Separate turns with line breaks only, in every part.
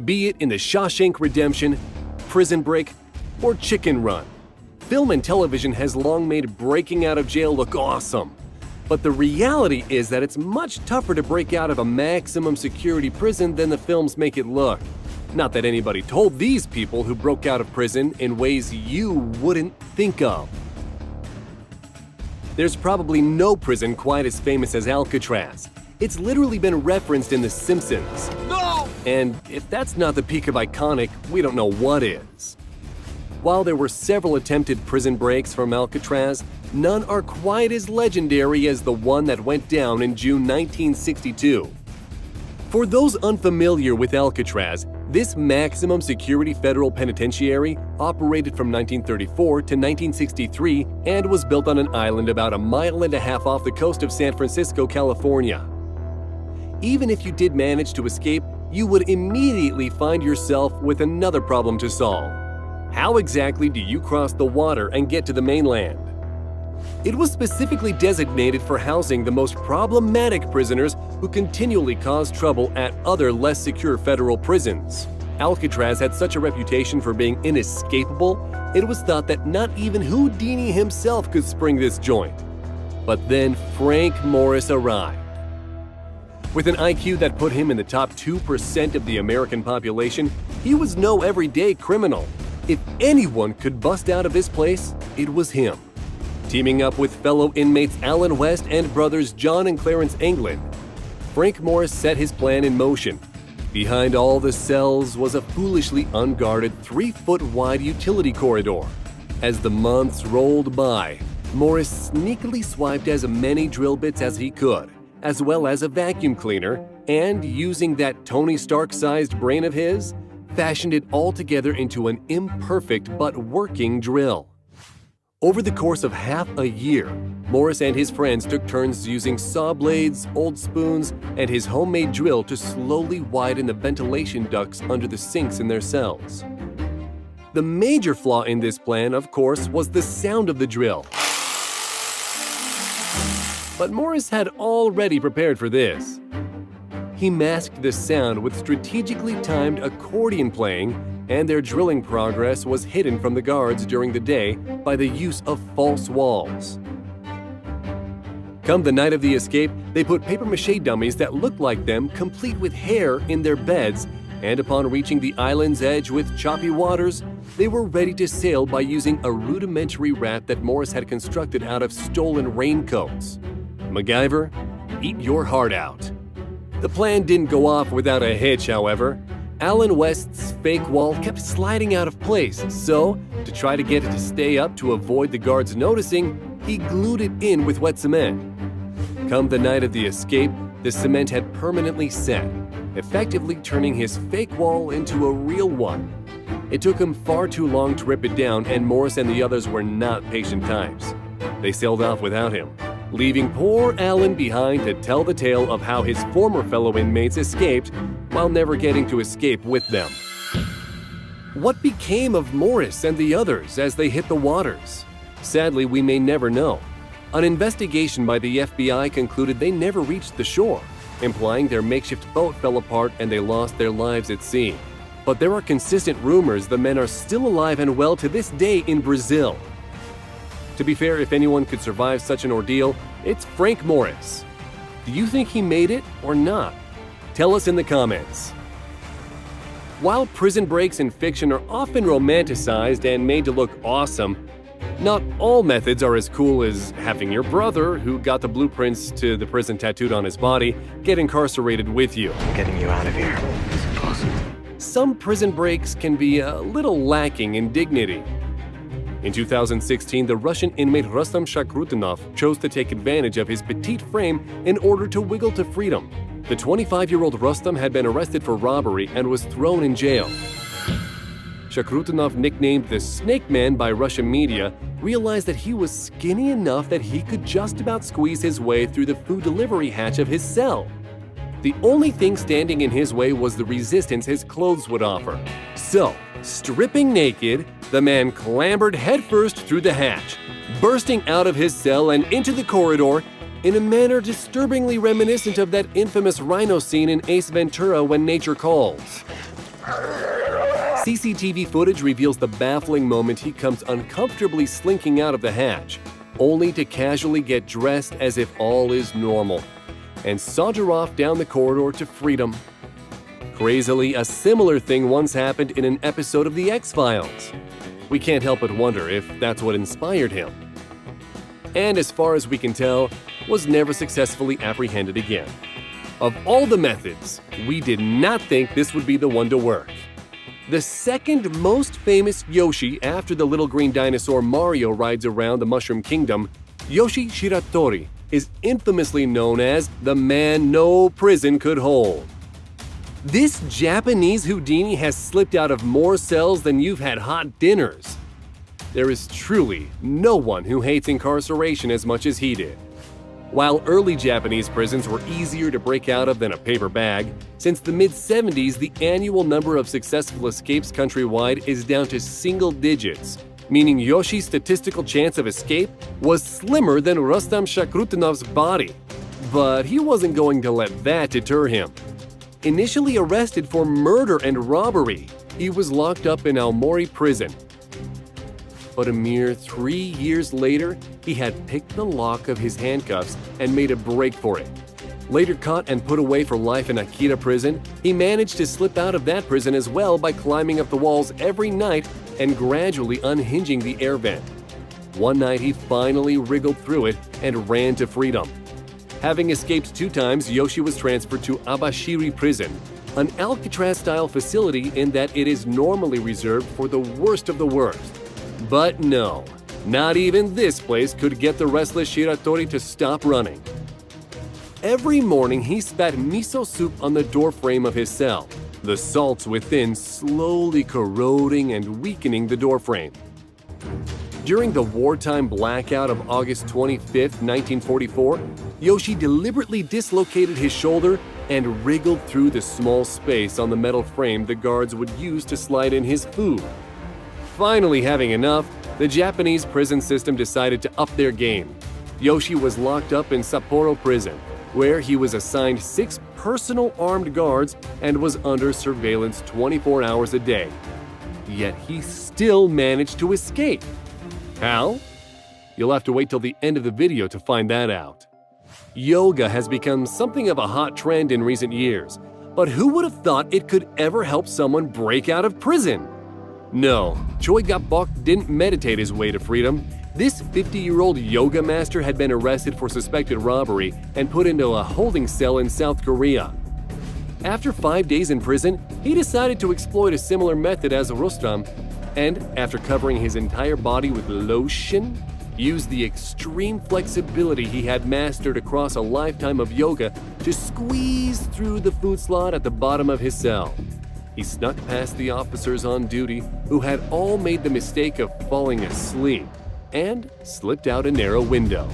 Be it in The Shawshank Redemption, Prison Break, or Chicken Run, film and television has long made breaking out of jail look awesome. But the reality is that it's much tougher to break out of a maximum security prison than the films make it look. Not that anybody told these people who broke out of prison in ways you wouldn't think of. There's probably no prison quite as famous as Alcatraz. It's literally been referenced in The Simpsons.
No!
And if that's not the peak of iconic, we don't know what is. While there were several attempted prison breaks from Alcatraz, none are quite as legendary as the one that went down in June 1962. For those unfamiliar with Alcatraz, this maximum security federal penitentiary operated from 1934 to 1963 and was built on an island about 1.5 miles off the coast of San Francisco, California. Even if you did manage to escape, you would immediately find yourself with another problem to solve. How exactly do you cross the water and get to the mainland? It was specifically designated for housing the most problematic prisoners who continually caused trouble at other less secure federal prisons. Alcatraz had such a reputation for being inescapable, it was thought that not even Houdini himself could spring this joint. But then Frank Morris arrived. With an IQ that put him in the top 2% of the American population, he was no everyday criminal. If anyone could bust out of this place, it was him. Teaming up with fellow inmates Alan West and brothers John and Clarence Englund, Frank Morris set his plan in motion. Behind all the cells was a foolishly unguarded 3-foot-wide utility corridor. As the months rolled by, Morris sneakily swiped as many drill bits as he could, as well as a vacuum cleaner, and using that Tony Stark-sized brain of his, fashioned it all together into an imperfect but working drill. Over the course of half a year, Morris and his friends took turns using saw blades, old spoons, and his homemade drill to slowly widen the ventilation ducts under the sinks in their cells. The major flaw in this plan, of course, was the sound of the drill. But Morris had already prepared for this. He masked the sound with strategically timed accordion playing, and their drilling progress was hidden from the guards during the day by the use of false walls. Come the night of the escape, they put papier-mâché dummies that looked like them, complete with hair, in their beds, and upon reaching the island's edge with choppy waters, they were ready to sail by using a rudimentary raft that Morris had constructed out of stolen raincoats. MacGyver, eat your heart out. The plan didn't go off without a hitch, however. Alan West's fake wall kept sliding out of place, so, to try to get it to stay up to avoid the guards noticing, he glued it in with wet cement. Come the night of the escape, the cement had permanently set, effectively turning his fake wall into a real one. It took him far too long to rip it down, and Morris and the others were not patient types. They sailed off without him, leaving poor Alan behind to tell the tale of how his former fellow inmates escaped while never getting to escape with them. What became of Morris and the others as they hit the waters? Sadly, we may never know. An investigation by the FBI concluded they never reached the shore, implying their makeshift boat fell apart and they lost their lives at sea. But there are consistent rumors the men are still alive and well to this day in Brazil. To be fair, if anyone could survive such an ordeal, it's Frank Morris. Do you think he made it or not? Tell us in the comments. While prison breaks in fiction are often romanticized and made to look awesome, not all methods are as cool as having your brother, who got the blueprints to the prison tattooed on his body, get incarcerated with you.
Getting you out of here is impossible.
Some prison breaks can be a little lacking in dignity. In 2016, the Russian inmate Rustam Shakrutinov chose to take advantage of his petite frame in order to wiggle to freedom. The 25-year-old Rustam had been arrested for robbery and was thrown in jail. Shakrutinov, nicknamed the Snake Man by Russian media, realized that he was skinny enough that he could just about squeeze his way through the food delivery hatch of his cell. The only thing standing in his way was the resistance his clothes would offer. So, stripping naked, the man clambered headfirst through the hatch, bursting out of his cell and into the corridor in a manner disturbingly reminiscent of that infamous rhino scene in Ace Ventura: When Nature Calls. CCTV footage reveals the baffling moment he comes uncomfortably slinking out of the hatch, only to casually get dressed as if all is normal, and saunter off down the corridor to freedom. Crazily, a similar thing once happened in an episode of The X-Files. We can't help but wonder if that's what inspired him. And as far as we can tell, was never successfully apprehended again. Of all the methods, we did not think this would be the one to work. The second most famous Yoshi after the little green dinosaur Mario rides around the Mushroom Kingdom, Yoshi Shiratori is infamously known as the man no prison could hold. This Japanese Houdini has slipped out of more cells than you've had hot dinners. There is truly no one who hates incarceration as much as he did. While early Japanese prisons were easier to break out of than a paper bag, since the mid-70s the annual number of successful escapes countrywide is down to single digits, meaning Yoshi's statistical chance of escape was slimmer than Rustam Shakrutinov's body. But he wasn't going to let that deter him. Initially arrested for murder and robbery, he was locked up in Aomori prison. But a mere 3 years later, he had picked the lock of his handcuffs and made a break for it. Later caught and put away for life in Akita prison, he managed to slip out of that prison as well by climbing up the walls every night and gradually unhinging the air vent. One night he finally wriggled through it and ran to freedom. Having escaped 2 times, Yoshi was transferred to Abashiri prison, an Alcatraz-style facility in that it is normally reserved for the worst of the worst. But no, not even this place could get the restless Shiratori to stop running. Every morning he spat miso soup on the doorframe of his cell, the salts within slowly corroding and weakening the doorframe. During the wartime blackout of August 25, 1944, Yoshi deliberately dislocated his shoulder and wriggled through the small space on the metal frame the guards would use to slide in his food. Finally having enough, the Japanese prison system decided to up their game. Yoshi was locked up in Sapporo prison, where he was assigned 6 personal armed guards and was under surveillance 24 hours a day. Yet he still managed to escape. How? You'll have to wait till the end of the video to find that out. Yoga has become something of a hot trend in recent years, but who would have thought it could ever help someone break out of prison? No, Choi Gap-bok didn't meditate his way to freedom. This 50-year-old yoga master had been arrested for suspected robbery and put into a holding cell in South Korea. After 5 days in prison, he decided to exploit a similar method as Rustam, and after covering his entire body with lotion, used the extreme flexibility he had mastered across a lifetime of yoga to squeeze through the food slot at the bottom of his cell. He snuck past the officers on duty, who had all made the mistake of falling asleep, and slipped out a narrow window.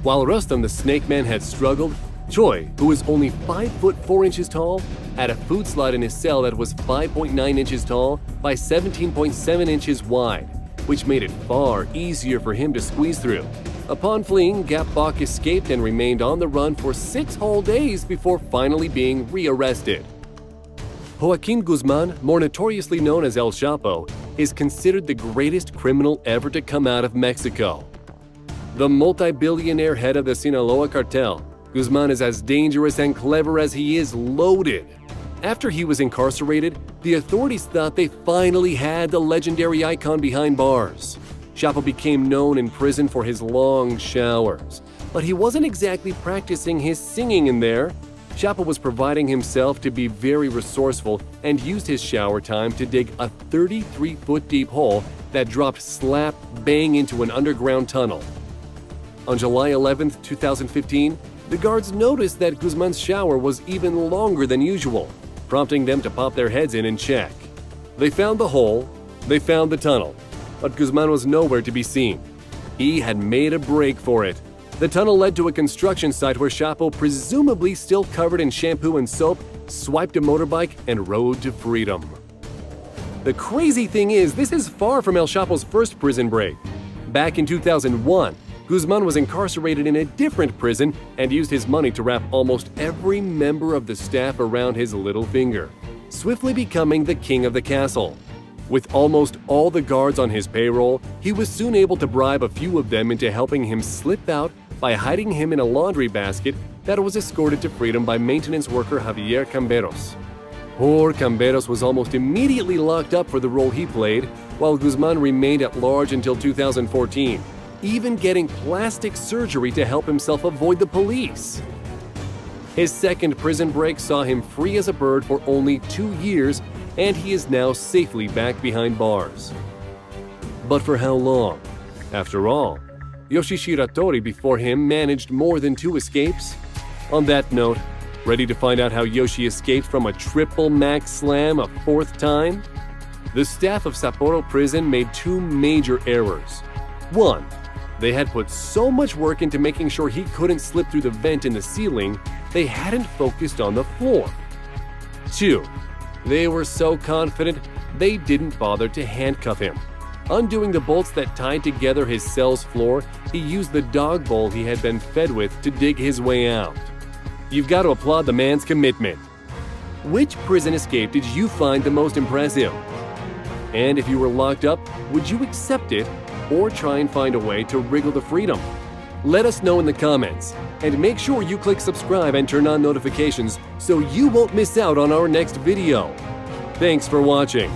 While Rustam the Snake Man had struggled, Choi, who was only 5 foot 4 inches tall, had a food slot in his cell that was 5.9 inches tall by 17.7 inches wide, which made it far easier for him to squeeze through. Upon fleeing, Gap-bok escaped and remained on the run for 6 whole days before finally being rearrested. Joaquin Guzman, more notoriously known as El Chapo, is considered the greatest criminal ever to come out of Mexico. The multi-billionaire head of the Sinaloa cartel, Guzman is as dangerous and clever as he is loaded. After he was incarcerated, the authorities thought they finally had the legendary icon behind bars. Chapo became known in prison for his long showers, but he wasn't exactly practicing his singing in there. Chapo was providing himself to be very resourceful and used his shower time to dig a 33-foot deep hole that dropped slap bang into an underground tunnel. On July 11, 2015, the guards noticed that Guzman's shower was even longer than usual, prompting them to pop their heads in and check. They found the hole, they found the tunnel, but Guzman was nowhere to be seen. He had made a break for it. The tunnel led to a construction site where Chapo, presumably still covered in shampoo and soap, swiped a motorbike and rode to freedom. The crazy thing is, this is far from El Chapo's first prison break. Back in 2001, Guzman was incarcerated in a different prison and used his money to wrap almost every member of the staff around his little finger. swiftly becoming the king of the castle. With almost all the guards on his payroll, he was soon able to bribe a few of them into helping him slip out by hiding him in a laundry basket that was escorted to freedom by maintenance worker Javier Camberos. Poor Camberos was almost immediately locked up for the role he played, while Guzman remained at large until 2014, even getting plastic surgery to help himself avoid the police. His second prison break saw him free as a bird for only 2 years, and he is now safely back behind bars. But for how long? After all, Yoshi Shiratori before him managed more than 2 escapes. On that note, ready to find out how Yoshi escaped from a triple max slam a 4th time? The staff of Sapporo Prison made 2 major errors. 1. They had put so much work into making sure he couldn't slip through the vent in the ceiling, they hadn't focused on the floor. 2. They were so confident they didn't bother to handcuff him. Undoing the bolts that tied together his cell's floor, he used the dog bowl he had been fed with to dig his way out. You've got to applaud the man's commitment. Which prison escape did you find the most impressive? And if you were locked up, would you accept it or try and find a way to wriggle to freedom? Let us know in the comments, and make sure you click subscribe and turn on notifications so you won't miss out on our next video. Thanks for watching.